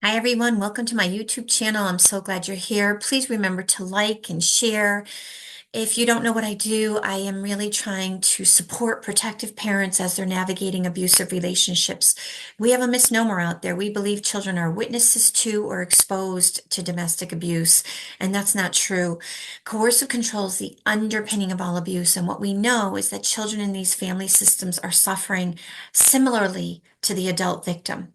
Hi everyone, welcome to my YouTube channel. I'm so glad you're here. Please remember to like and share. If you don't know what I do, I am really trying to support protective parents as they're navigating abusive relationships. We have a misnomer out there. We believe children are witnesses to or exposed to domestic abuse, and that's not true. Coercive control is the underpinning of all abuse, and what we know is that children in these family systems are suffering similarly to the adult victim.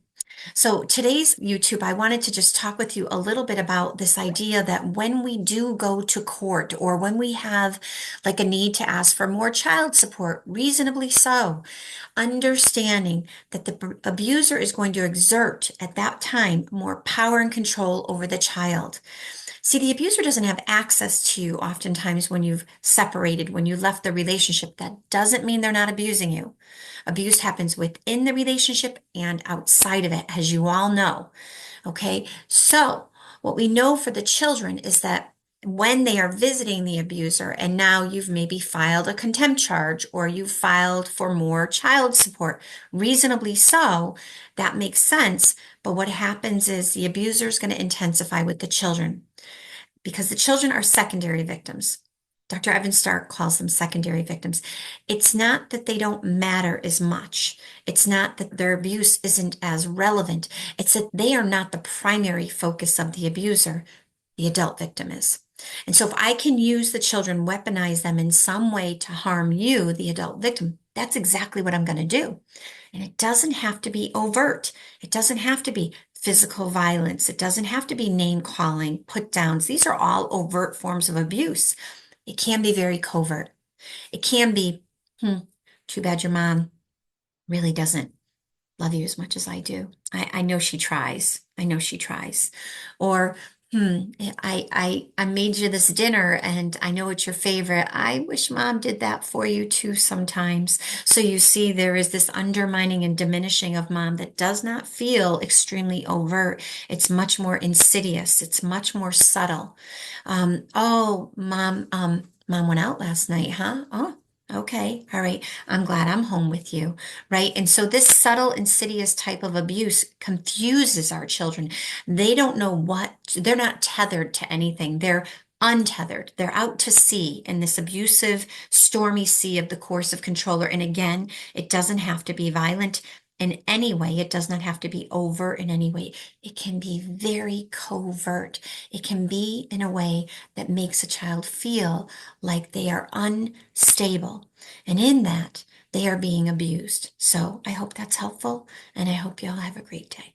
So today's YouTube, I wanted to just talk with you a little bit about this idea that when we do go to court or when we have like a need to ask for more child support, reasonably so, understanding that the abuser is going to exert at that time more power and control over the child. See, the abuser doesn't have access to you oftentimes when you've separated, when you left the relationship. That doesn't mean they're not abusing you. Abuse happens within the relationship and outside of it, as you all know. Okay, so what we know for the children is that when they are visiting the abuser, and now you've maybe filed a contempt charge or you've filed for more child support, reasonably so, that makes sense. But what happens is the abuser is going to intensify with the children because the children are secondary victims. Dr. Evan Stark calls them secondary victims. It's not that they don't matter as much. It's not that their abuse isn't as relevant. It's that they are not the primary focus of the abuser. The adult victim is. And so if I can use the children, weaponize them in some way to harm you, the adult victim, that's exactly what I'm going to do. And it doesn't have to be overt. It doesn't have to be physical violence. It doesn't have to be name calling, put downs. These are all overt forms of abuse. It can be very covert. It can be, too bad your mom really doesn't love you as much as I do. I know she tries. I know she tries. Or, I made you this dinner and I know it's your favorite. I wish mom did that for you too sometimes. So you see, there is this undermining and diminishing of mom that does not feel extremely overt. It's much more insidious. It's much more subtle. Oh, mom went out last night, huh? Oh, okay. All right. I'm glad I'm home with you, right? And so this subtle, insidious type of abuse confuses our children. They don't know they're not tethered to anything. They're untethered. They're out to sea in this abusive, stormy sea of the coercive controller. And again, it doesn't have to be violent in any way. It does not have to be overt in any way. It can be very covert. It can be in a way that makes a child feel like they are unstable. And in that, they are being abused. So I hope that's helpful, and I hope you all have a great day.